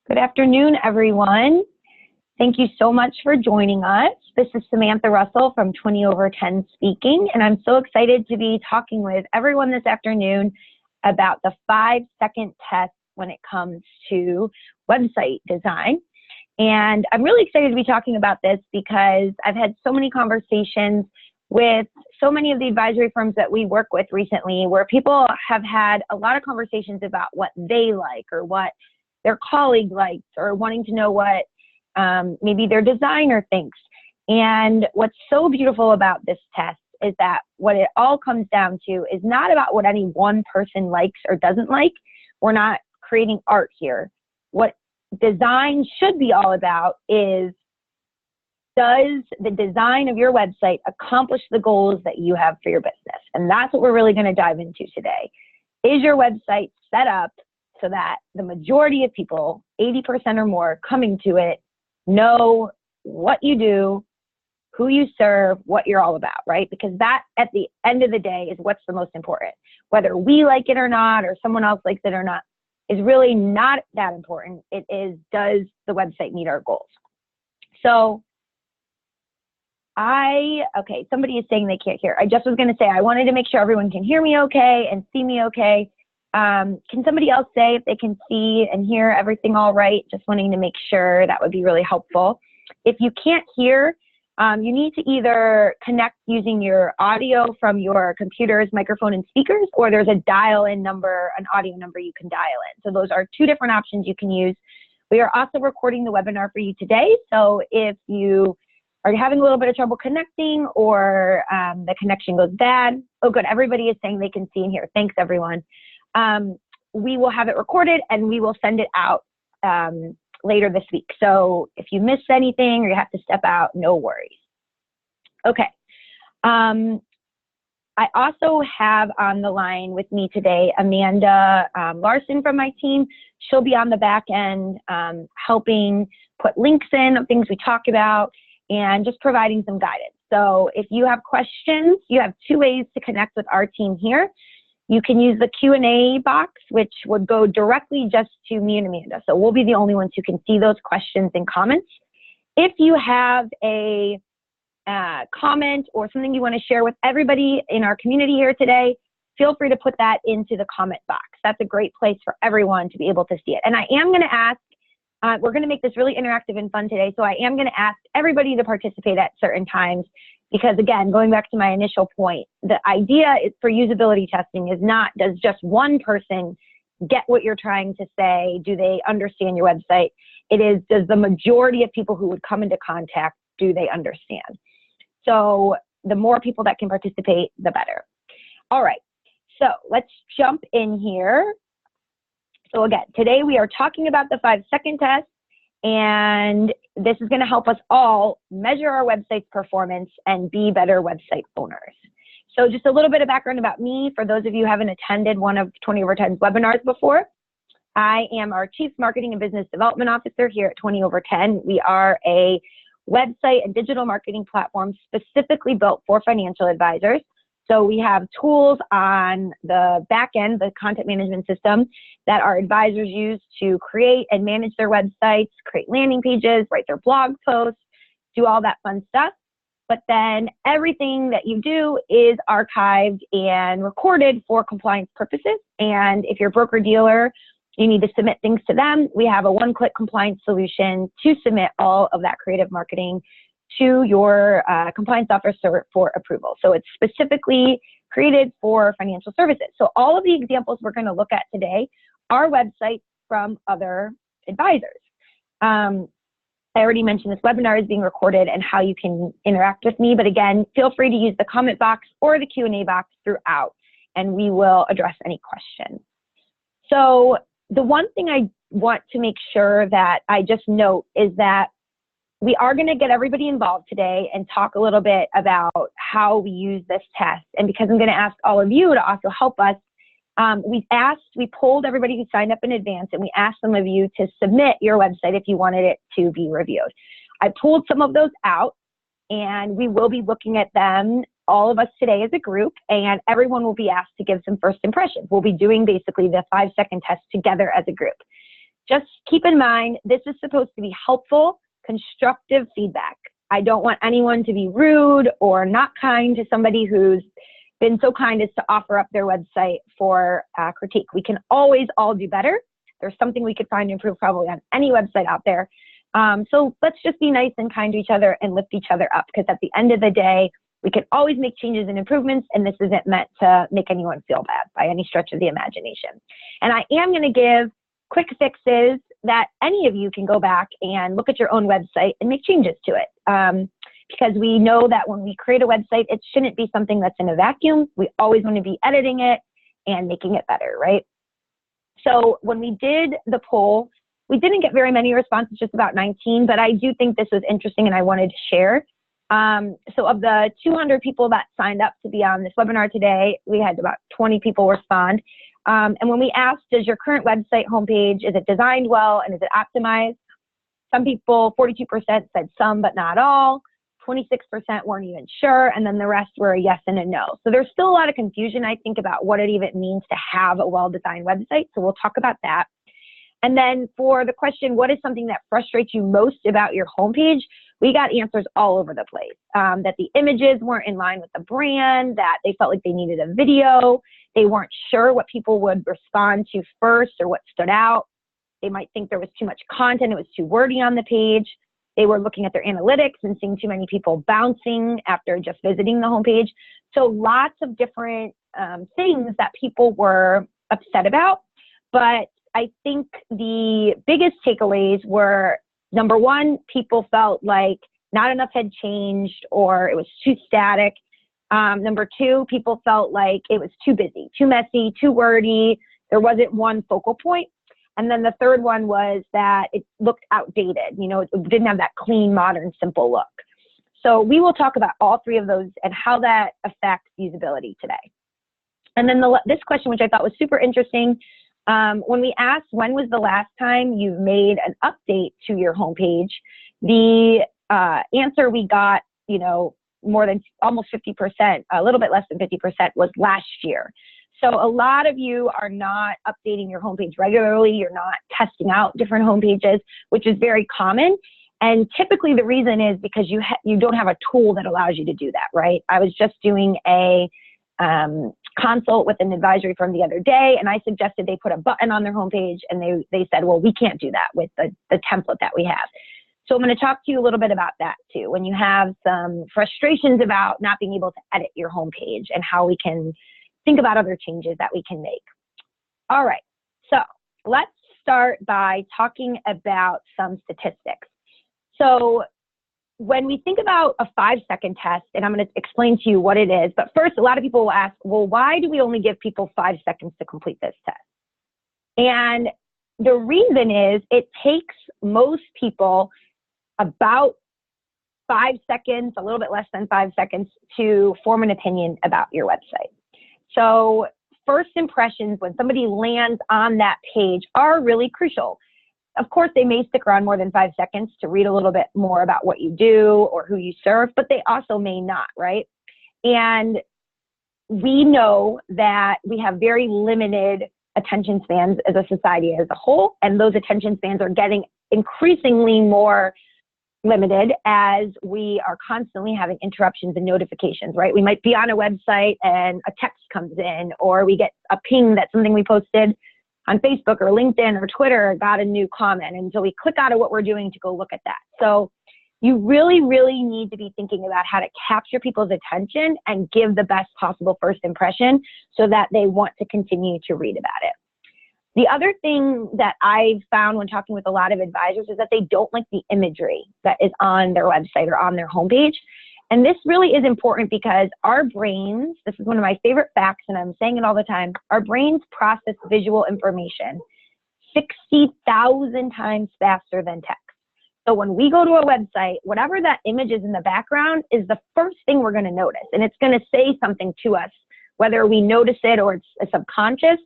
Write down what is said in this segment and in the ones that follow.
Good afternoon, everyone. Thank you so much for joining us. This is Samantha Russell from 20 Over 10 speaking, and I'm so excited to be talking with everyone this afternoon about the 5-second test when it comes to website design. And I'm really excited to be talking about this because I've had so many conversations with so many of the advisory firms that we work with recently where people have had a lot of conversations about what they like or what their colleague likes or wanting to know what maybe their designer thinks. And what's so beautiful about this test is that what it all comes down to is not about what any one person likes or doesn't like. We're not creating art here. What design should be all about is, does the design of your website accomplish the goals that you have for your business? And that's what we're really going to dive into today. Is your website set up so that the majority of people, 80% or more coming to it, know what you do, who you serve, what you're all about, right? Because that, at the end of the day, is what's the most important. Whether we like it or not, or someone else likes it or not, is really not that important. It is, does the website meet our goals? So okay, somebody is saying they can't hear. I just was going to say, I wanted to make sure everyone can hear me okay and see me okay. Can somebody else say if they can see and hear everything all right? Just wanting to make sure. That would be really helpful. If you can't hear, you need to either connect using your audio from your computer's microphone and speakers, or there's a dial-in number, an audio number you can dial in. So those are two different options you can use. We are also recording the webinar for you today. So if you are having a little bit of trouble connecting or the connection goes bad, oh good, everybody is saying they can see and hear. Thanks everyone. We will have it recorded and we will send it out later this week. So if you miss anything or you have to step out, no worries. Okay. I also have on the line with me today Amanda Larson from my team. She'll be on the back end helping put links in of things we talk about and just providing some guidance. So if you have questions, you have two ways to connect with our team here. You can use the Q&A box, which would go directly just to me and Amanda. So we'll be the only ones who can see those questions and comments. If you have a comment or something you want to share with everybody in our community here today, feel free to put that into the comment box. That's a great place for everyone to be able to see it. And I am going to ask, we're going to make this really interactive and fun today. So I am going to ask everybody to participate at certain times. Because again, going back to my initial point, the idea is for usability testing is not, does just one person get what you're trying to say? Do they understand your website? It is, does the majority of people who would come into contact, do they understand? So the more people that can participate, the better. All right, so let's jump in here. So again, today we are talking about the 5-second test. And this is going to help us all measure our website's performance and be better website owners. So just a little bit of background about me. For those of you who haven't attended one of 20 Over 10's webinars before, I am our Chief Marketing and Business Development Officer here at 20 Over 10. We are a website and digital marketing platform specifically built for financial advisors. So we have tools on the back end, the content management system, that our advisors use to create and manage their websites, create landing pages, write their blog posts, do all that fun stuff. But then everything that you do is archived and recorded for compliance purposes. And if you're a broker-dealer, you need to submit things to them. We have a one-click compliance solution to submit all of that creative marketing to your compliance officer for approval. So it's specifically created for financial services. So all of the examples we're going to look at today are websites from other advisors. I already mentioned this webinar is being recorded and how you can interact with me. But again, feel free to use the comment box or the Q&A box throughout, and we will address any questions. So the one thing I want to make sure that I just note is that we are going to get everybody involved today and talk a little bit about how we use this test. And because I'm going to ask all of you to also help us, we polled everybody who signed up in advance, and we asked some of you to submit your website if you wanted it to be reviewed. I pulled some of those out, and we will be looking at them, all of us today as a group, and everyone will be asked to give some first impressions. We'll be doing basically the 5-second test together as a group. just keep in mind, this is supposed to be helpful, constructive feedback. I don't want anyone to be rude or not kind to somebody who's been so kind as to offer up their website for critique. We can always all do better. There's something we could find to improve probably on any website out there. So let's just be nice and kind to each other and lift each other up, because at the end of the day, we can always make changes and improvements, and this isn't meant to make anyone feel bad by any stretch of the imagination. And I am going to give quick fixes that any of you can go back and look at your own website and make changes to it. Because we know that when we create a website, it shouldn't be something that's in a vacuum. We always want to be editing it and making it better, right? So when we did the poll, we didn't get very many responses, just about 19, but I do think this was interesting and I wanted to share. So of the 200 people that signed up to be on this webinar today, we had about 20 people respond. And when we asked, does your current website homepage, is it designed well and is it optimized? Some people, 42% said some, but not all. 26% weren't even sure. And then the rest were a yes and a no. So there's still a lot of confusion, I think, about what it even means to have a well-designed website. So we'll talk about that. And then for the question, what is something that frustrates you most about your homepage? We got answers all over the place. That the images weren't in line with the brand, that they felt like they needed a video, they weren't sure what people would respond to first or what stood out. They might think there was too much content, it was too wordy on the page. They were looking at their analytics and seeing too many people bouncing after just visiting the homepage. So lots of different things that people were upset about. But I think the biggest takeaways were, number one, people felt like not enough had changed or it was too static. Number two, people felt like it was too busy, too messy, too wordy. There wasn't one focal point. And then the third one was that it looked outdated. You know, it didn't have that clean, modern, simple look. So we will talk about all three of those and how that affects usability today. And then this question, which I thought was super interesting, when we asked when was the last time you made an update to your homepage, the answer we got, you know, more than almost 50%, a little bit less than 50% was last year. So a lot of you are not updating your homepage regularly. You're not testing out different homepages, which is very common. And typically the reason is because you don't have a tool that allows you to do that, right? I was just doing a consult with an advisory firm the other day, and I suggested they put a button on their homepage, and they said, well, we can't do that with the template that we have. So I'm going to talk to you a little bit about that too, when you have some frustrations about not being able to edit your homepage and how we can think about other changes that we can make. All right, so let's start by talking about some statistics. So when we think about a 5-second test, and I'm going to explain to you what it is, but first, a lot of people will ask, well, why do we only give people 5 seconds to complete this test? And the reason is it takes most people about 5 seconds, a little bit less than 5 seconds, to form an opinion about your website. So first impressions when somebody lands on that page are really crucial. Of course, they may stick around more than 5 seconds to read a little bit more about what you do or who you serve, but they also may not, right? And we know that we have very limited attention spans as a society as a whole, and those attention spans are getting increasingly more limited as we are constantly having interruptions and notifications, right? We might be on a website and a text comes in, or we get a ping that something we posted on Facebook or LinkedIn or Twitter got a new comment. And so we click out of what we're doing to go look at that. So you really, really need to be thinking about how to capture people's attention and give the best possible first impression so that they want to continue to read about it. The other thing that I've found when talking with a lot of advisors is that they don't like the imagery that is on their website or on their homepage. And this really is important because our brains, this is one of my favorite facts, and I'm saying it all the time, our brains process visual information 60,000 times faster than text. So when we go to a website, whatever that image is in the background is the first thing we're going to notice. And it's going to say something to us, whether we notice it or it's a subconscious.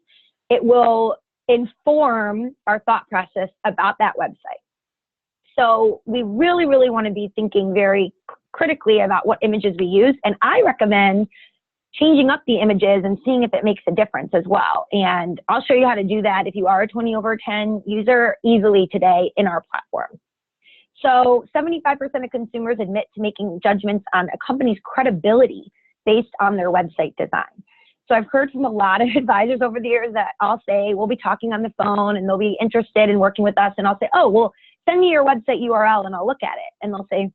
It will inform our thought process about that website. So we really, really want to be thinking very critically about what images we use. And I recommend changing up the images and seeing if it makes a difference as well. And I'll show you how to do that if you are a 20/10 user easily today in our platform. So 75% of consumers admit to making judgments on a company's credibility based on their website design. So I've heard from a lot of advisors over the years that I'll say, we'll be talking on the phone and they'll be interested in working with us. And I'll say, oh, well, send me your website URL and I'll look at it. And they'll say,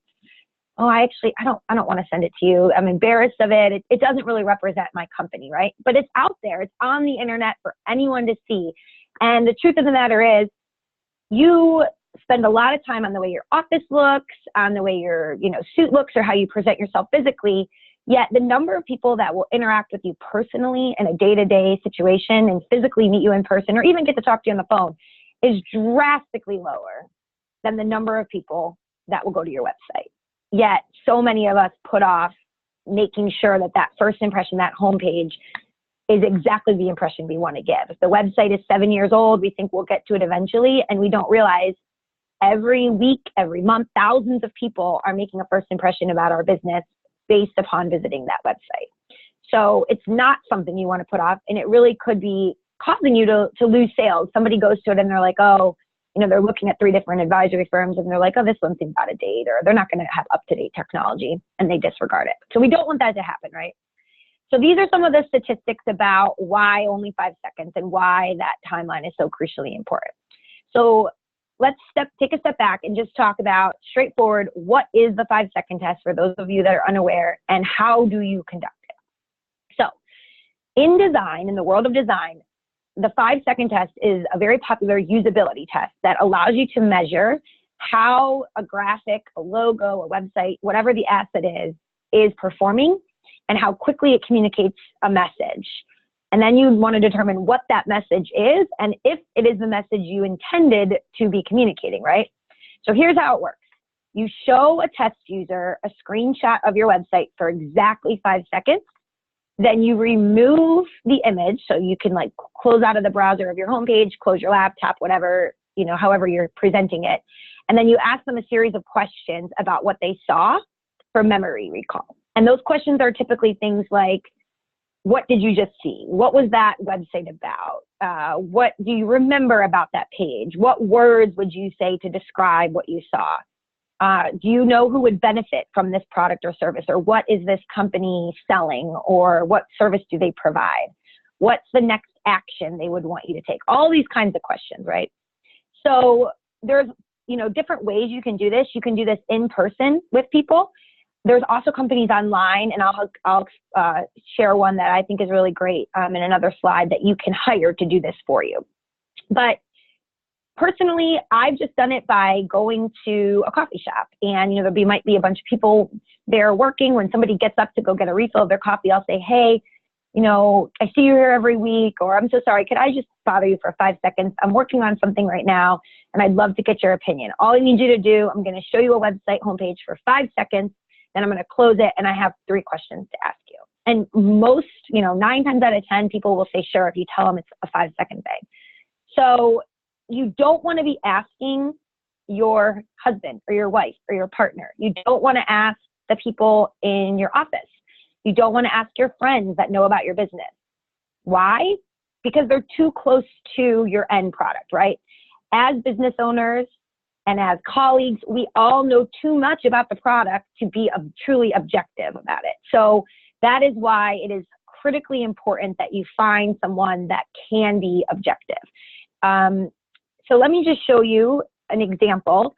oh, I don't want to send it to you. I'm embarrassed of it. It doesn't really represent my company, right? But it's out there. It's on the internet for anyone to see. And the truth of the matter is, you spend a lot of time on the way your office looks, on the way your suit looks, or how you present yourself physically. Yet the number of people that will interact with you personally in a day-to-day situation and physically meet you in person or even get to talk to you on the phone is drastically lower than the number of people that will go to your website. Yet so many of us put off making sure that that first impression, that homepage, is exactly the impression we want to give. If the website is 7 years old, we think we'll get to it eventually, and we don't realize every week, every month, thousands of people are making a first impression about our business based upon visiting that website. So it's not something you want to put off, and it really could be causing you to lose sales. Somebody goes to it and they're like, oh, they're looking at 3 different advisory firms and they're like, oh, this one seems out of date, or they're not going to have up-to-date technology, and they disregard it. So we don't want that to happen, right? So these are some of the statistics about why only 5 seconds and why that timeline is so crucially important. So let's take a step back and just talk about straightforward, what is the 5-second test for those of you that are unaware, and how do you conduct it? So in design, in the world of design, the 5-second test is a very popular usability test that allows you to measure how a graphic, a logo, a website, whatever the asset is performing and how quickly it communicates a message. And then you want to determine what that message is and if it is the message you intended to be communicating, right? So here's how it works. You show a test user a screenshot of your website for exactly 5 seconds. Then you remove the image, so you can close out of the browser of your homepage, close your laptop, whatever, however you're presenting it. And then you ask them a series of questions about what they saw for memory recall. And those questions are typically things like, what did you just see? What was that website about? What do you remember about that page? What words would you say to describe what you saw? Do you know who would benefit from this product or service? Or what is this company selling? Or what service do they provide? What's the next action they would want you to take? All these kinds of questions, right? So there's, different ways you can do this. You can do this in person with people. There's also companies online, and I'll share one that I think is really great in another slide that you can hire to do this for you. But personally, I've just done it by going to a coffee shop, and there might be a bunch of people there working. When somebody gets up to go get a refill of their coffee, I'll say, hey, I see you here every week, or I'm so sorry, could I just bother you for 5 seconds? I'm working on something right now, and I'd love to get your opinion. All I need you to do, I'm going to show you a website homepage for 5 seconds, then I'm going to close it, and I have 3 questions to ask you. And most, 9 times out of 10, people will say sure if you tell them it's a 5-second thing. So you don't want to be asking your husband or your wife or your partner. You don't want to ask the people in your office. You don't want to ask your friends that know about your business. Why? Because they're too close to your end product, right? As business owners and as colleagues, we all know too much about the product to be truly objective about it. So that is why it is critically important that you find someone that can be objective. So let me just show you an example.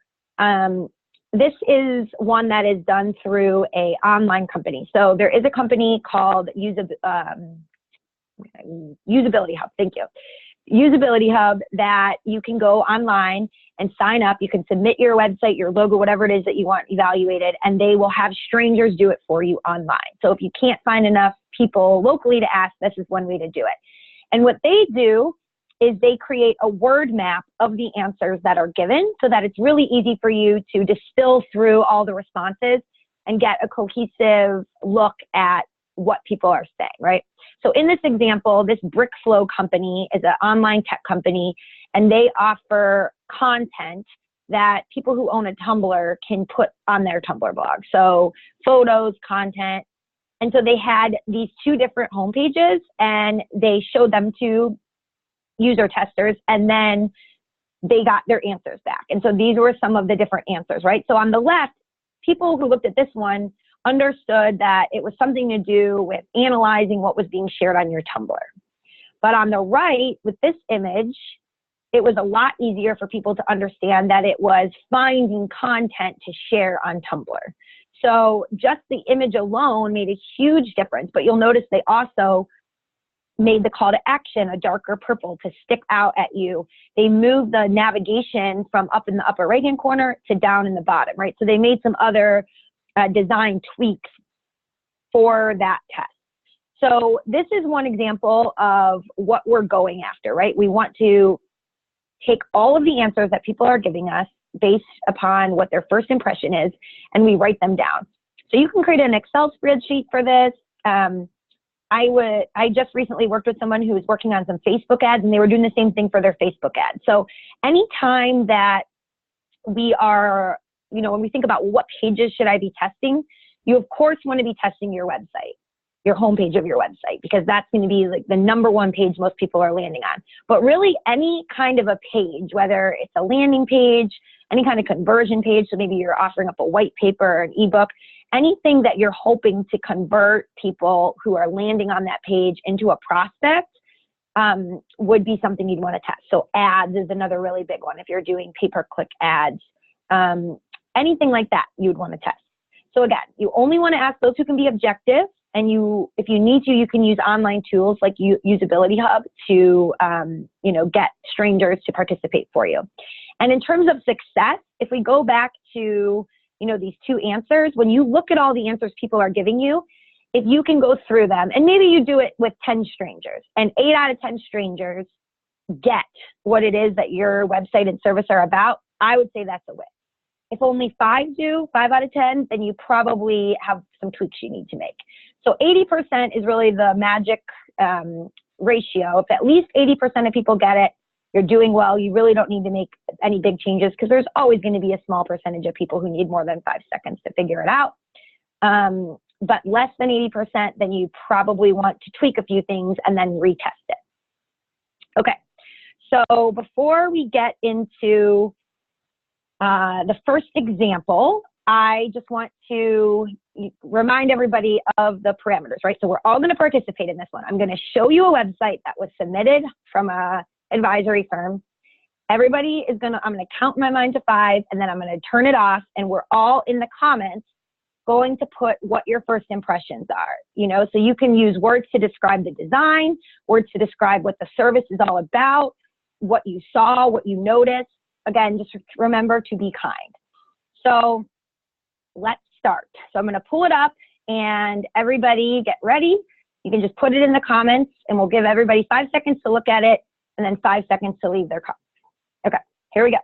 This is one that is done through an online company. So there is a company called Usability Hub. Thank you. Usability Hub that you can go online and sign up. You can submit your website, your logo, whatever it is that you want evaluated, and they will have strangers do it for you online. So if you can't find enough people locally to ask, this is one way to do it. And what they do is they create a word map of the answers that are given so that it's really easy for you to distill through all the responses and get a cohesive look at what people are saying, right? So in this example, this BrickFlow company is an online tech company, and they offer content that people who own a Tumblr can put on their Tumblr blog. So photos, content, And so they had these two different homepages, and they showed them to user testers, and then they got their answers back. And so these were some of the different answers, right? So on the left, people who looked at this one understood that it was something to do with analyzing what was being shared on your Tumblr. But on the right, with this image, it was a lot easier for people to understand that it was finding content to share on Tumblr. So just the image alone made a huge difference, but you'll notice they also made the call to action a darker purple to stick out at you. They moved the navigation from up in the upper right-hand corner to down in the bottom, right? So they made some other design tweaks for that test. So this is one example of what we're going after, right? We want to take all of the answers that people are giving us based upon what their first impression is, and we write them down. So you can create an Excel spreadsheet for this. I just recently worked with someone who was working on some Facebook ads, and they were doing the same thing for their Facebook ads. So anytime that we are, when we think about what pages should I be testing, you of course want to be testing your website, your homepage of your website, because that's going to be like the #1 page most people are landing on. But really any kind of a page, whether it's a landing page, any kind of conversion page, so maybe you're offering up a white paper or an ebook, anything that you're hoping to convert people who are landing on that page into a prospect would be something you'd want to test. So ads is another really big one if you're doing pay-per-click ads. Anything like that you'd want to test. So again, you only want to ask those who can be objective, and if you need to, you can use online tools like Usability Hub to get strangers to participate for you. And in terms of success, if we go back to these two answers, when you look at all the answers people are giving you, if you can go through them, and maybe you do it with 10 strangers, and 8 out of 10 strangers get what it is that your website and service are about, I would say that's a win. If only 5 do, 5 out of 10, then you probably have some tweaks you need to make. So 80% is really the magic ratio. If at least 80% of people get it, you're doing well. You really don't need to make any big changes, because there's always going to be a small percentage of people who need more than 5 seconds to figure it out. But less than 80%, then you probably want to tweak a few things and then retest it. Okay, so before we get into the first example, I just want to remind everybody of the parameters, right? So we're all going to participate in this one. I'm going to show you a website that was submitted from a advisory firm. Everybody is I'm going to count in my mind to 5, and then I'm going to turn it off, and we're all in the comments going to put what your first impressions are, so you can use words to describe the design, words to describe what the service is all about, what you saw, what you noticed. Again, just remember to be kind. So let's start. So I'm going to pull it up, and everybody get ready. You can just put it in the comments, and we'll give everybody 5 seconds to look at it, and then 5 seconds to leave their comments. Okay, here we go.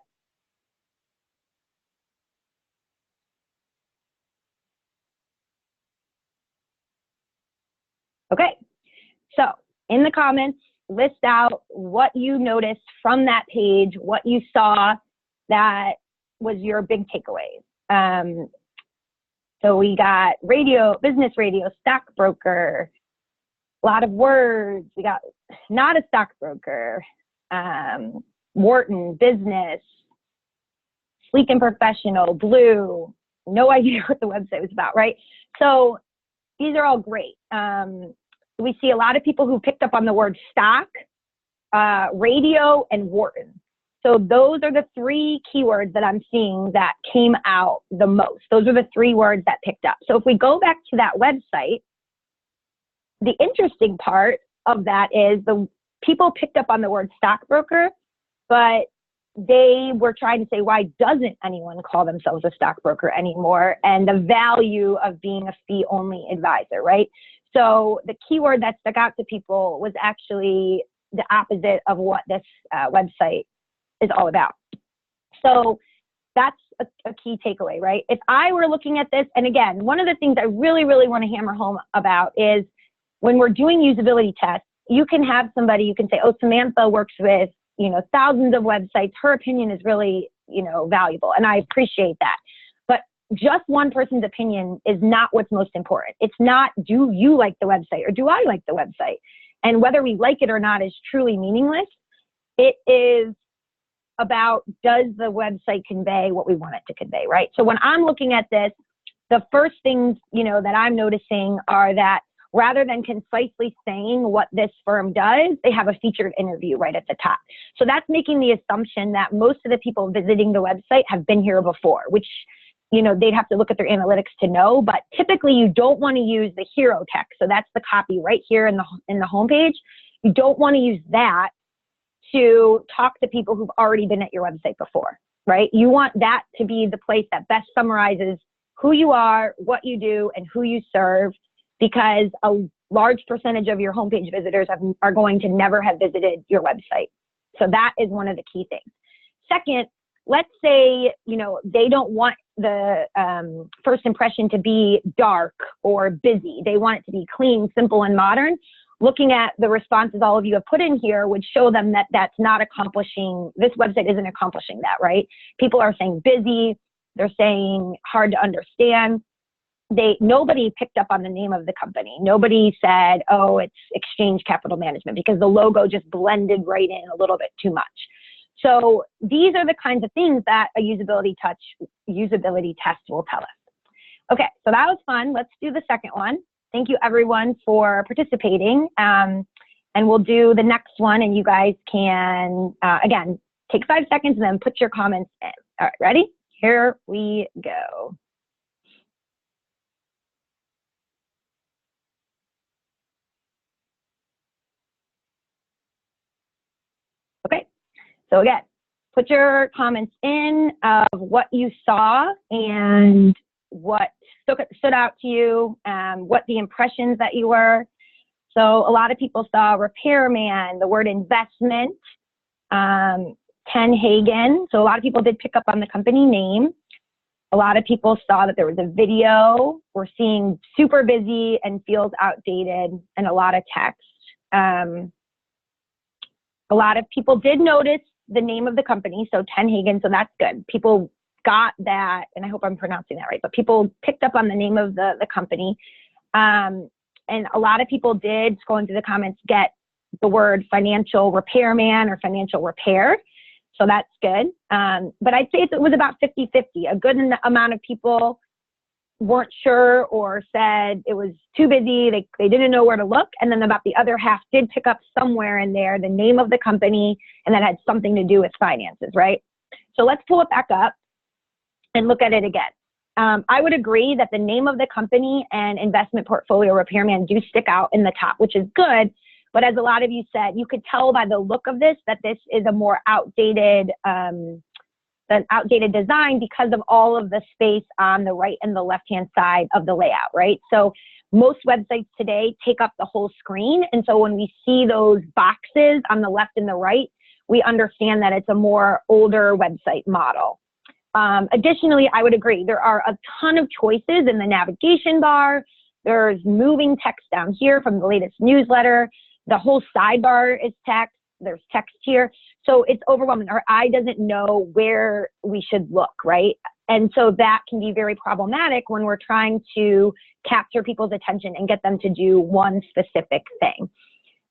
Okay, so in the comments, list out what you noticed from that page, what you saw that was your big takeaways. So we got business radio, stockbroker, a lot of words. We got not a stockbroker, Wharton, business, sleek and professional, blue, no idea what the website was about, right? So these are all great. We see a lot of people who picked up on the word stock, radio, and Wharton. So those are the 3 keywords that I'm seeing that came out the most. Those are the 3 words that picked up. So if we go back to that website, the interesting part of that is the people picked up on the word stockbroker, but they were trying to say, why doesn't anyone call themselves a stockbroker anymore? And the value of being a fee-only advisor, right? So the keyword that stuck out to people was actually the opposite of what this website is all about. So that's a key takeaway, right? If I were looking at this, and again, one of the things I really, really want to hammer home about is when we're doing usability tests, you can have somebody, you can say, oh, Samantha works with, thousands of websites. Her opinion is really, valuable. And I appreciate that. But just one person's opinion is not what's most important. It's not, do you like the website or do I like the website? And whether we like it or not is truly meaningless. It is about, does the website convey what we want it to convey, right? So when I'm looking at this, the first things, that I'm noticing are that rather than concisely saying what this firm does, they have a featured interview right at the top. So that's making the assumption that most of the people visiting the website have been here before, which, they'd have to look at their analytics to know, but typically you don't want to use the hero text. So that's the copy right here in the homepage. You don't want to use that to talk to people who've already been at your website before, right? You want that to be the place that best summarizes who you are, what you do, and who you serve, because a large percentage of your homepage visitors are going to never have visited your website. So that is one of the key things. Second, let's say, they don't want the first impression to be dark or busy. They want it to be clean, simple, and modern. Looking at the responses all of you have put in here would show them that that's not accomplishing, this website isn't accomplishing that, right? People are saying busy, they're saying hard to understand. Nobody picked up on the name of the company. Nobody said, oh, it's Exchange Capital Management, because the logo just blended right in a little bit too much. So these are the kinds of things that a usability test will tell us. Okay, so that was fun. Let's do the second one. Thank you everyone for participating. And we'll do the next one, and you guys can, again, take 5 seconds and then put your comments in. All right, ready? Here we go. Okay, so again, put your comments in of what you saw and what stood out to you, what the impressions that you were. So a lot of people saw repairman, the word investment, Ken Hagen. So a lot of people did pick up on the company name. A lot of people saw that there was a video. We're seeing super busy and feels outdated, and a lot of text. A lot of people did notice the name of the company, so Ken Hagen, so that's good. People got that, and I hope I'm pronouncing that right, but people picked up on the name of the company. And a lot of people did, scrolling through the comments, get the word financial repairman or financial repair. So that's good. But I'd say it was about 50-50. A good amount of people weren't sure or said it was too busy. They didn't know where to look. And then about the other half did pick up somewhere in there the name of the company, and that had something to do with finances, right? So let's pull it back up and look at it again. I would agree that the name of the company and investment portfolio repairman do stick out in the top, which is good. But as a lot of you said, you could tell by the look of this that this is a more outdated design because of all of the space on the right and the left-hand side of the layout, right? So most websites today take up the whole screen. And so when we see those boxes on the left and the right, we understand that it's a more older website model. Additionally, I would agree, there are a ton of choices in the navigation bar. There's moving text down here from the latest newsletter. The whole sidebar is text. There's text here. So it's overwhelming. Our eye doesn't know where we should look, right? And so that can be very problematic when we're trying to capture people's attention and get them to do one specific thing.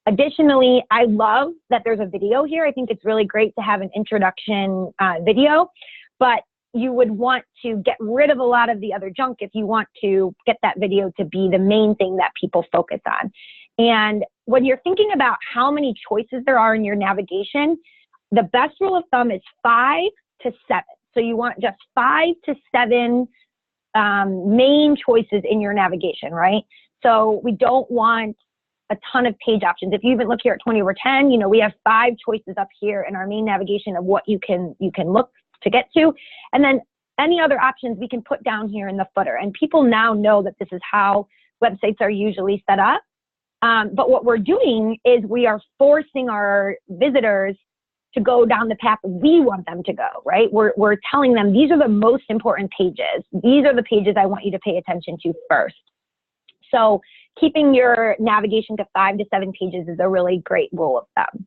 Additionally, I love that there's a video here. I think it's really great to have an introduction video, but you would want to get rid of a lot of the other junk if you want to get that video to be the main thing that people focus on. And when you're thinking about how many choices there are in your navigation, the best rule of thumb is 5 to 7. So you want just 5 to 7 main choices in your navigation, right? So we don't want a ton of page options. If you even look here at 20/10, you know, we have 5 choices up here in our main navigation of what you can look to get to. And then any other options we can put down here in the footer. And people now know that this is how websites are usually set up. But what we're doing is we are forcing our visitors to go down the path we want them to go, right? We're telling them these are the most important pages. These are the pages I want you to pay attention to first. So keeping your navigation to 5 to 7 pages is a really great rule of thumb.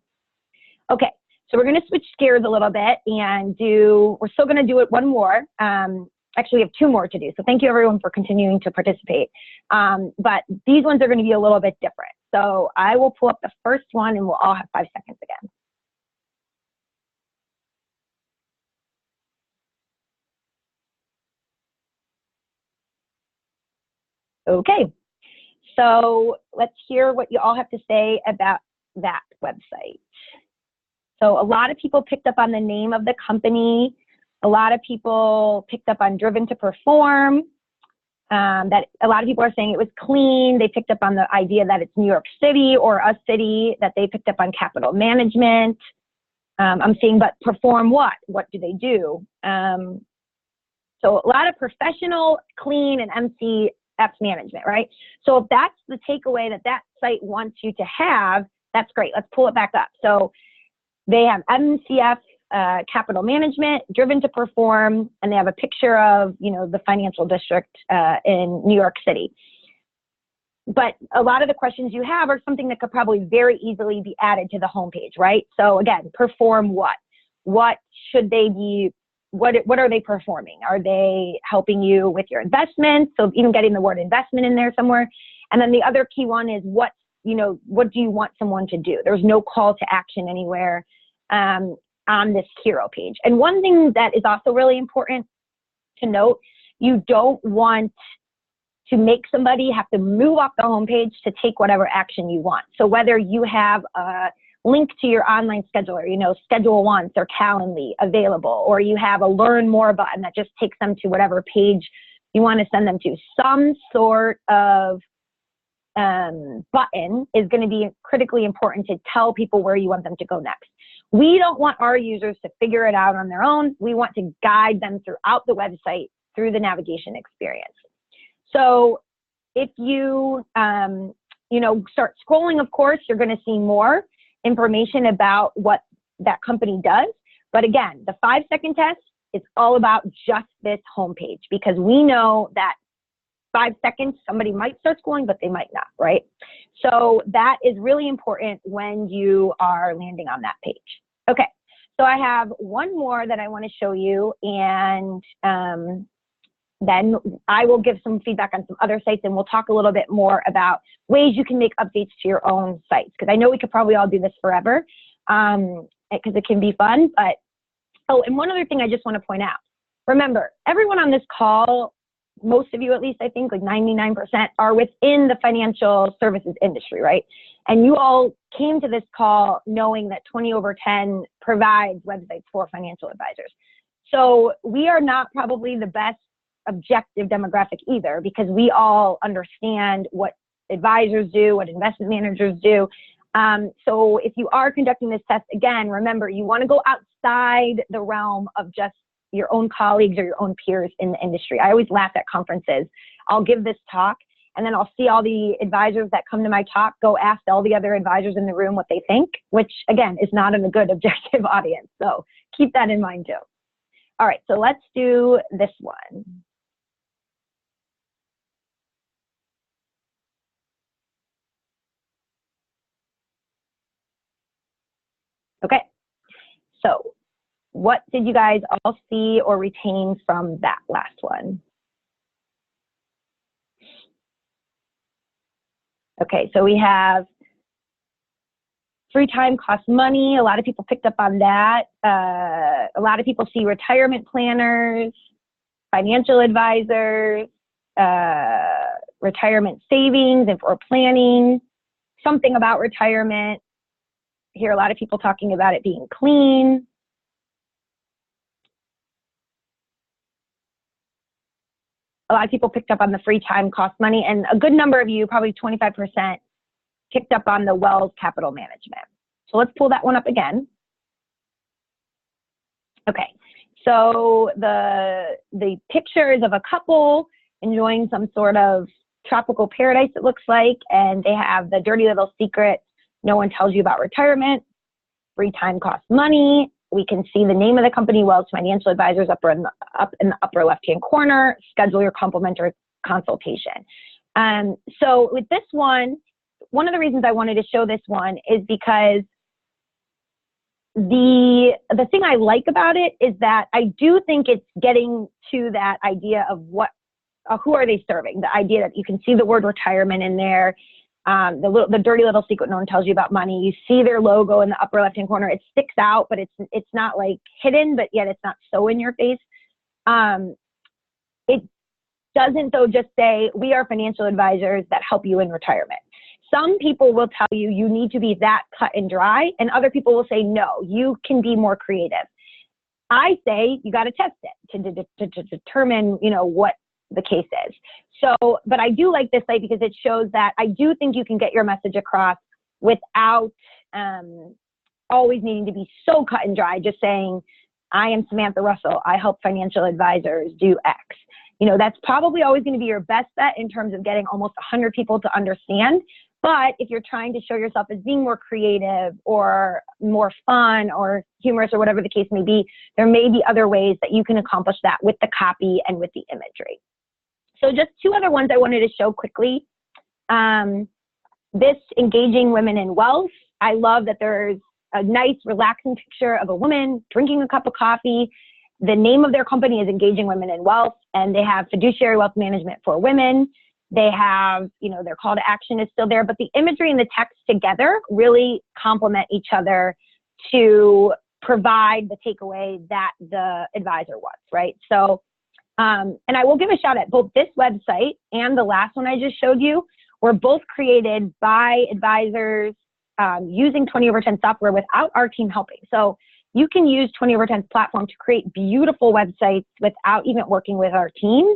Okay, so we're gonna switch gears a little bit and we're still gonna do it one more. Actually, we have 2 more to do. So thank you everyone for continuing to participate. But these ones are going to be a little bit different. So I will pull up the first one and we'll all have 5 seconds again. Okay, so let's hear what you all have to say about that website. So a lot of people picked up on the name of the company. A lot of people picked up on Driven to Perform. That a lot of people are saying it was clean. They picked up on the idea that it's New York City or a city, that they picked up on capital management. I'm saying, but perform what? What do they do? So a lot of professional, clean, and MCF management, right? So if that's the takeaway that that site wants you to have, that's great. Let's pull it back up. So they have MCF, capital management, Driven to Perform, and they have a picture of, you know, the financial district in New York City. But a lot of the questions you have are something that could probably very easily be added to the homepage, right? So again, perform what? What should they be? What are they performing? Are they helping you with your investments? So even getting the word investment in there somewhere. And then the other key one is what do you want someone to do? There's no call to action anywhere on this hero page. And one thing that is also really important to note, you don't want to make somebody have to move off the homepage to take whatever action you want. So whether you have a link to your online scheduler, you know, Schedule Once or Calendly available, or you have a Learn More button that just takes them to whatever page you want to send them to, some sort of button is going to be critically important to tell people where you want them to go next. We don't want our users to figure it out on their own. We want to guide them throughout the website through the navigation experience. So if you, start scrolling, of course, you're going to see more information about what that company does. But again, the 5-second test is all about just this homepage, because we know that 5 seconds, somebody might start scrolling, but they might not, right? So that is really important when you are landing on that page. Okay, so I have one more that I want to show you, and then I will give some feedback on some other sites, and we'll talk a little bit more about ways you can make updates to your own sites, because I know we could probably all do this forever, because it can be fun. But, oh, and one other thing I just want to point out. Remember, everyone on this call, most of you at least, I think, like 99%, are within the financial services industry, right? And you all came to this call knowing that 20/10 provides websites for financial advisors. So we are not probably the best objective demographic either, because we all understand what advisors do, what investment managers do. So if you are conducting this test, again, remember, you want to go outside the realm of just your own colleagues or your own peers in the industry. I always laugh at conferences. I'll give this talk, and then I'll see all the advisors that come to my talk go ask all the other advisors in the room what they think, which again is not in a good objective audience. So keep that in mind too. All right, so let's do this one. Okay, so what did you guys all see or retain from that last one? Okay, so we have free time costs money. A lot of people picked up on that. A lot of people see retirement planners, financial advisors, retirement savings and for planning, something about retirement. I hear a lot of people talking about it being clean. A lot of people picked up on the free time cost money, and a good number of you, probably 25%, picked up on the Wells capital management. So let's pull that one up again. Okay, so the pictures of a couple enjoying some sort of tropical paradise, it looks like, and they have the dirty little secret, no one tells you about retirement, free time costs money. We can see the name of the company, Wells Financial Advisors, up in the upper left-hand corner. Schedule your complimentary consultation. So with this one of the reasons I wanted to show this one is because the the thing I like about it is that I do think it's getting to that idea of who are they serving? The idea that you can see the word retirement in there, the dirty little secret no one tells you about money. You see their logo in the upper left-hand corner. It sticks out, but it's not like hidden, but yet it's not so in your face. It doesn't though just say, we are financial advisors that help you in retirement. Some people will tell you you need to be that cut and dry, and other people will say, no, you can be more creative. I say you got to test it to determine, what the case is. So, but I do like this site because it shows that I do think you can get your message across without always needing to be so cut and dry, just saying, I am Samantha Russell. I help financial advisors do X. That's probably always going to be your best bet in terms of getting almost 100 people to understand. But if you're trying to show yourself as being more creative or more fun or humorous or whatever the case may be, there may be other ways that you can accomplish that with the copy and with the imagery. So just two other ones I wanted to show quickly. This engaging women in wealth. I love that there's a nice relaxing picture of a woman drinking a cup of coffee. The name of their company is Engaging Women in Wealth, and they have fiduciary wealth management for women. They have, their call to action is still there, but the imagery and the text together really complement each other to provide the takeaway that the advisor wants, right? So, and I will give a shout out, both this website and the last one I just showed you were both created by advisors using 20/10 software without our team helping. So you can use 20/10's platform to create beautiful websites without even working with our team.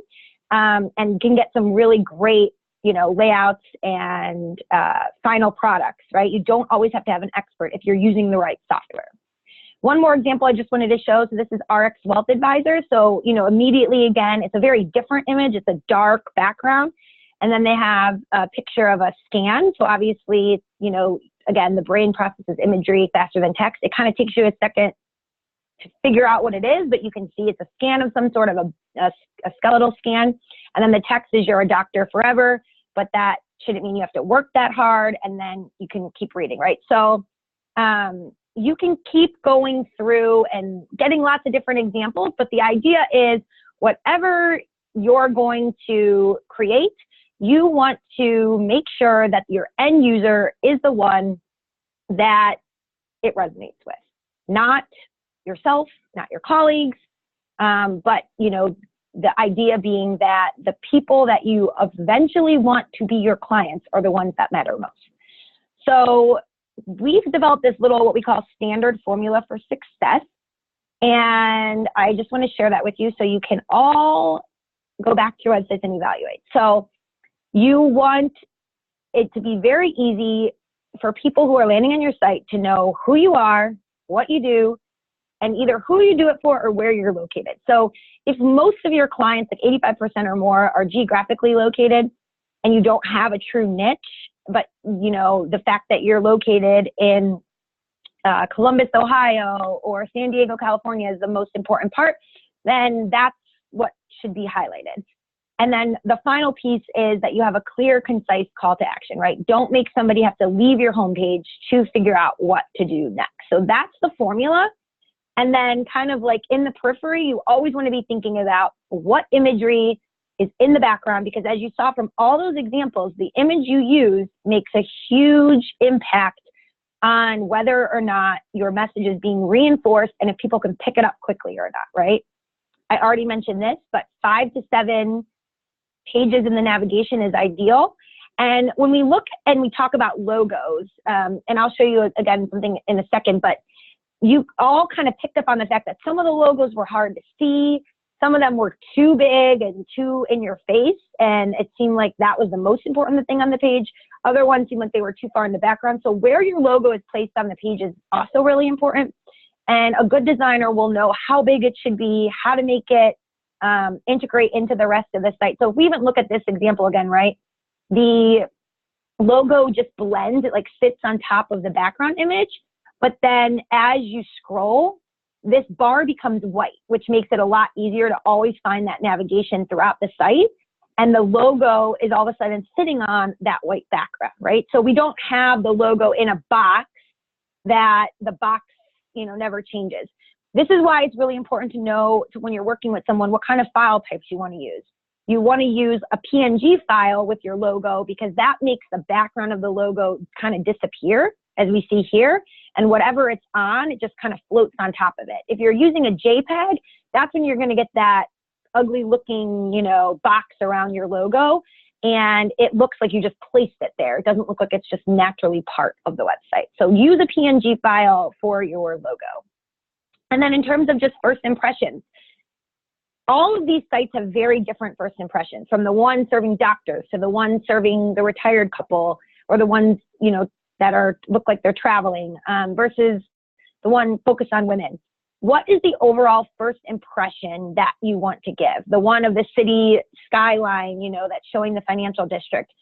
And can get some really great, layouts and final products, right? You don't always have to have an expert if you're using the right software. One more example I just wanted to show. So this is RX Wealth Advisor. So, immediately, again, it's a very different image. It's a dark background. And then they have a picture of a scan. So obviously, again, the brain processes imagery faster than text. It kind of takes you a second to figure out what it is, but you can see it's a scan of some sort of a skeletal scan. And then the text is, you're a doctor forever, but that shouldn't mean you have to work that hard, and then you can keep reading, right? So you can keep going through and getting lots of different examples, but the idea is whatever you're going to create, you want to make sure that your end user is the one that it resonates with, not yourself, not your colleagues, but the idea being that the people that you eventually want to be your clients are the ones that matter most. So we've developed this little, what we call standard formula for success. And I just want to share that with you so you can all go back to your websites and evaluate. So you want it to be very easy for people who are landing on your site to know who you are, what you do, and either who you do it for or where you're located. So if most of your clients, like 85% or more, are geographically located and you don't have a true niche, but the fact that you're located in Columbus, Ohio, or San Diego, California is the most important part, then that's what should be highlighted. And then the final piece is that you have a clear, concise call to action, right? Don't make somebody have to leave your homepage to figure out what to do next. So that's the formula. And then kind of like in the periphery, you always want to be thinking about what imagery is in the background, because as you saw from all those examples, the image you use makes a huge impact on whether or not your message is being reinforced and if people can pick it up quickly or not, right? I already mentioned this, but 5 to 7 pages in the navigation is ideal. And when we look and we talk about logos, and I'll show you again something in a second, but you all kind of picked up on the fact that some of the logos were hard to see. Some of them were too big and too in your face, and it seemed like that was the most important thing on the page. Other ones seemed like they were too far in the background. So where your logo is placed on the page is also really important. And a good designer will know how big it should be, how to make it integrate into the rest of the site. So if we even look at this example again, right? The logo just blends, it like sits on top of the background image. But then as you scroll, this bar becomes white, which makes it a lot easier to always find that navigation throughout the site. And the logo is all of a sudden sitting on that white background, right? So we don't have the logo in a box that the box never changes. This is why it's really important to know when you're working with someone what kind of file types you want to use. You want to use a PNG file with your logo because that makes the background of the logo kind of disappear, as we see here, and whatever it's on, it just kind of floats on top of it. If you're using a JPEG, that's when you're going to get that ugly looking, box around your logo, and it looks like you just placed it there. It doesn't look like it's just naturally part of the website. So use a PNG file for your logo. And then in terms of just first impressions, all of these sites have very different first impressions, from the one serving doctors to the one serving the retired couple, or the ones, that look like they're traveling, versus the one focused on women. What is the overall first impression that you want to give? The one of the city skyline, that's showing the financial district.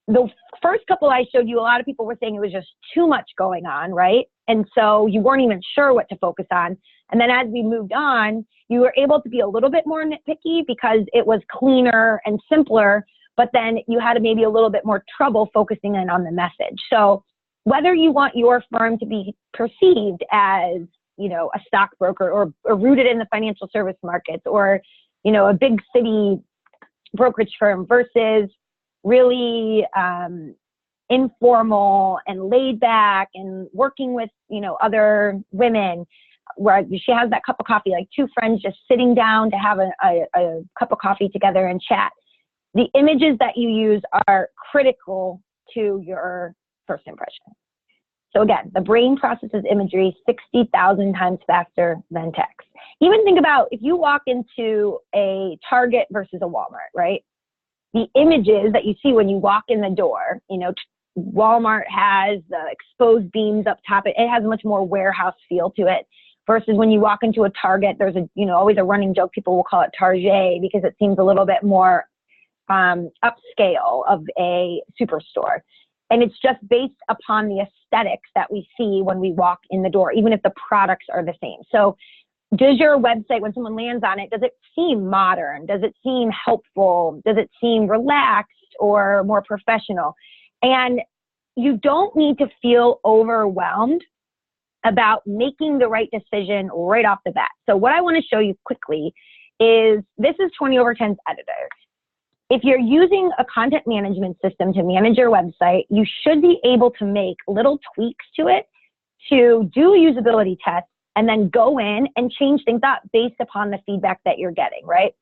The first couple I showed you, a lot of people were saying it was just too much going on, right? And so you weren't even sure what to focus on. And then as we moved on, you were able to be a little bit more nitpicky because it was cleaner and simpler, but then you had maybe a little bit more trouble focusing in on the message. So whether you want your firm to be perceived as, a stockbroker or rooted in the financial service markets, or, a big city brokerage firm versus really informal and laid back and working with, other women, where she has that cup of coffee, like two friends just sitting down to have a cup of coffee together and chat. The images that you use are critical to your first impression. So again, the brain processes imagery 60,000 times faster than text. Even think about if you walk into a Target versus a Walmart, right? The images that you see when you walk in the door, Walmart has the exposed beams up top. It has a much more warehouse feel to it. Versus when you walk into a Target, there's always a running joke. People will call it Target because it seems a little bit more upscale of a superstore. And it's just based upon the aesthetics that we see when we walk in the door, even if the products are the same. So does your website, when someone lands on it, does it seem modern? Does it seem helpful? Does it seem relaxed or more professional? And you don't need to feel overwhelmed about making the right decision right off the bat. So what I want to show you quickly is, this is 20/10's editor. If you're using a content management system to manage your website, you should be able to make little tweaks to it to do usability tests and then go in and change things up based upon the feedback that you're getting, right?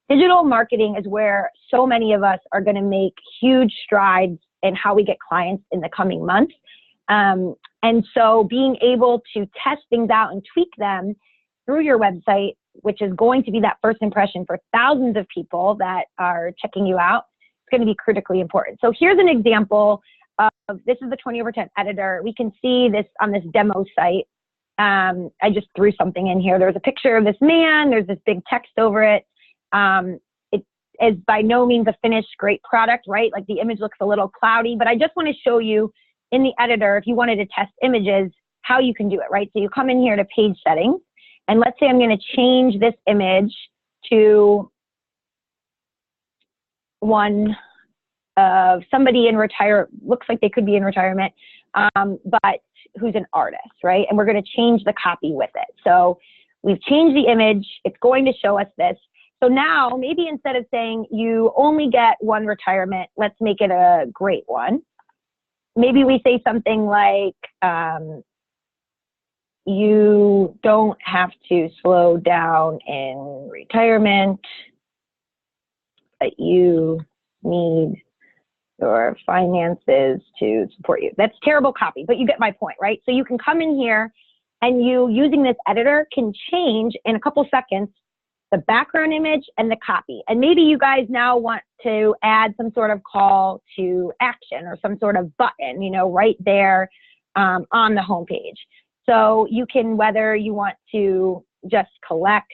Digital marketing is where so many of us are going to make huge strides in how we get clients in the coming months. And so being able to test things out and tweak them through your website, which is going to be that first impression for thousands of people that are checking you out, it's going to be critically important. So here's an example of, this is the 20/10 editor. We can see this on this demo site. I just threw something in here. There's a picture of this man. There's this big text over it. It is by no means a finished great product, right? Like the image looks a little cloudy, but I just want to show you in the editor, if you wanted to test images, how you can do it, right? So you come in here to page settings, and let's say I'm going to change this image to one of somebody in looks like they could be in retirement, but who's an artist, right? And we're going to change the copy with it. So we've changed the image. It's going to show us this. So now maybe instead of saying you only get one retirement, let's make it a great one. Maybe we say something like, you don't have to slow down in retirement, but you need your finances to support you. That's terrible copy, but you get my point, right? So you can come in here and you, using this editor, can change in a couple seconds the background image and the copy. And maybe you guys now want to add some sort of call to action or some sort of button, right there on the homepage. So you can, whether you want to just collect,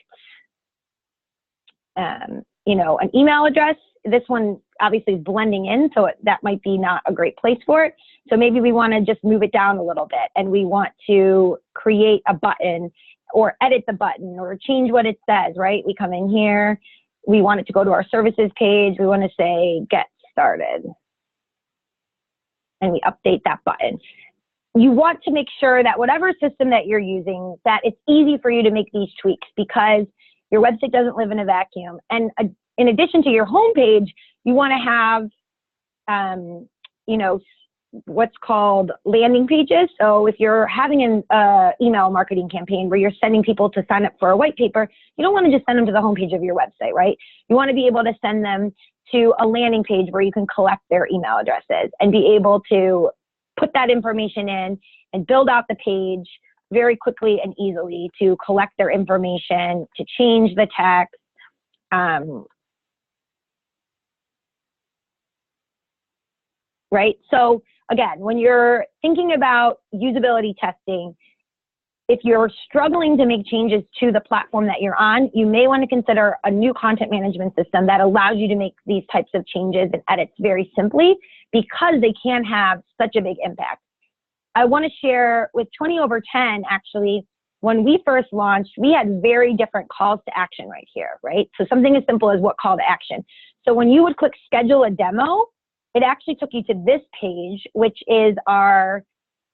an email address. This one obviously is blending in, so that might be not a great place for it. So maybe we want to just move it down a little bit and we want to create a button or edit the button or change what it says, right? We come in here, we want it to go to our services page. We want to say, get started. And we update that button. you want to make sure that whatever system that you're using, that it's easy for you to make these tweaks, because your website doesn't live in a vacuum. And in addition to your homepage, you want to have, you know, what's called landing pages. So if you're having an email marketing campaign where you're sending people to sign up for a white paper, you don't want to just send them to the homepage of your website, right? You want to be able to send them to a landing page where you can collect their email addresses and be able to put that information in and build out the page very quickly and easily to collect their information, to change the text. Right? So again, when you're thinking about usability testing, if you're struggling to make changes to the platform that you're on, you may want to consider a new content management system that allows you to make these types of changes and edits very simply, because they can have such a big impact. I want to share with 20over10, actually, when we first launched, we had very different calls to action right here, right? So something as simple as what call to action. So when you would click schedule a demo, it actually took you to this page, which is our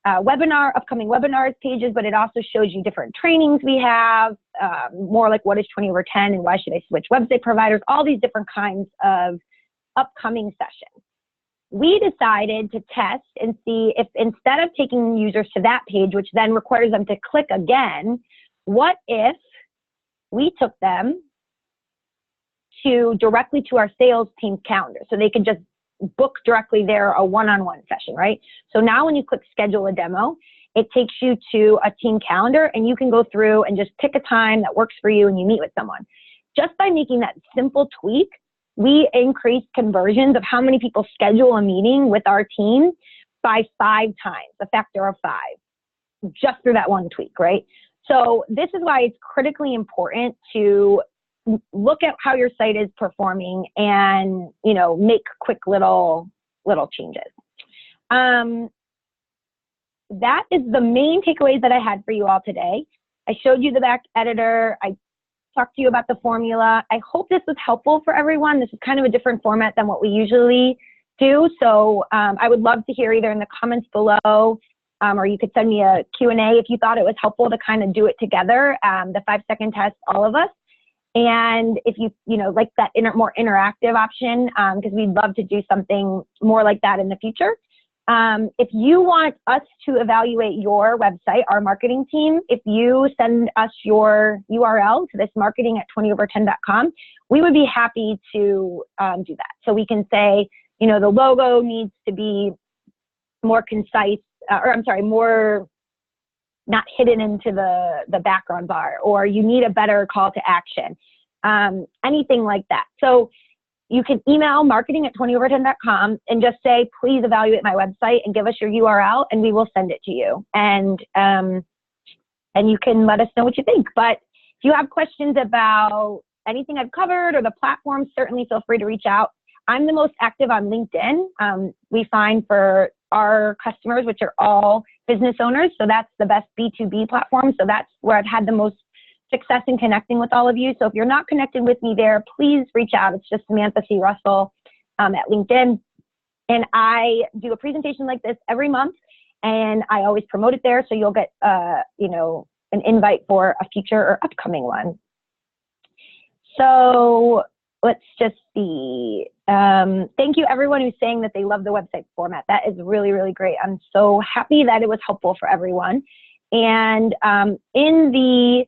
upcoming webinars pages, but it also shows you different trainings we have, more like what is 20over10 and why should I switch website providers, all these different kinds of upcoming sessions. We decided to test and see if, instead of taking users to that page, which then requires them to click again, what if we took them directly to our sales team's calendar, so they could just book directly there a one-on-one session, right? So now when you click schedule a demo, it takes you to a team calendar, and you can go through and just pick a time that works for you and you meet with someone. Just by making that simple tweak, we increased conversions of how many people schedule a meeting with our team by 5 times, a factor of 5, just through that one tweak, right? So this is why it's critically important to look at how your site is performing and, you know, make quick little changes. That is the main takeaways that I had for you all today. I showed you the back editor. I talked to you about the formula. I hope this was helpful for everyone. This is kind of a different format than what we usually do. So I would love to hear either in the comments below, or you could send me a Q&A if you thought it was helpful to kind of do it together, the 5-second test, all of us. And if you like that more interactive option, because we'd love to do something more like that in the future. If you want us to evaluate your website, our marketing team, if you send us your URL to this marketing@20over10.com, we would be happy to do that. So we can say, you know, the logo needs to be more concise, more not hidden into the background bar, or you need a better call to action, anything like that. So you can email marketing@20over10.com and just say, please evaluate my website and give us your URL, and we will send it to you. And you can let us know what you think. But if you have questions about anything I've covered or the platform, certainly feel free to reach out. I'm the most active on LinkedIn. We find for our customers, which are all business owners, so that's the best B2B platform. So that's where I've had the most success in connecting with all of you. So if you're not connected with me there, please reach out. It's just Samantha C. Russell at LinkedIn. And I do a presentation like this every month, and I always promote it there. So you'll get, an invite for a future or upcoming one. So let's just see. Thank you everyone who's saying that they love the website format. That is really, really great. I'm so happy that it was helpful for everyone. And in the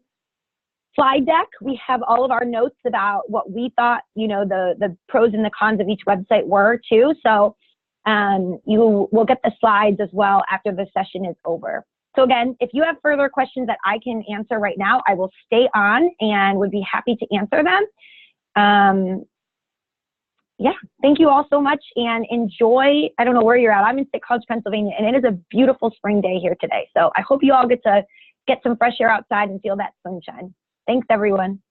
slide deck, we have all of our notes about what we thought, the pros and the cons of each website were too. So you will get the slides as well after the session is over. So again, if you have further questions that I can answer right now, I will stay on and would be happy to answer them. Yeah, thank you all so much, and enjoy. I don't know where you're at. I'm in State College, Pennsylvania, and it is a beautiful spring day here today. So I hope you all get to get some fresh air outside and feel that sunshine. Thanks, everyone.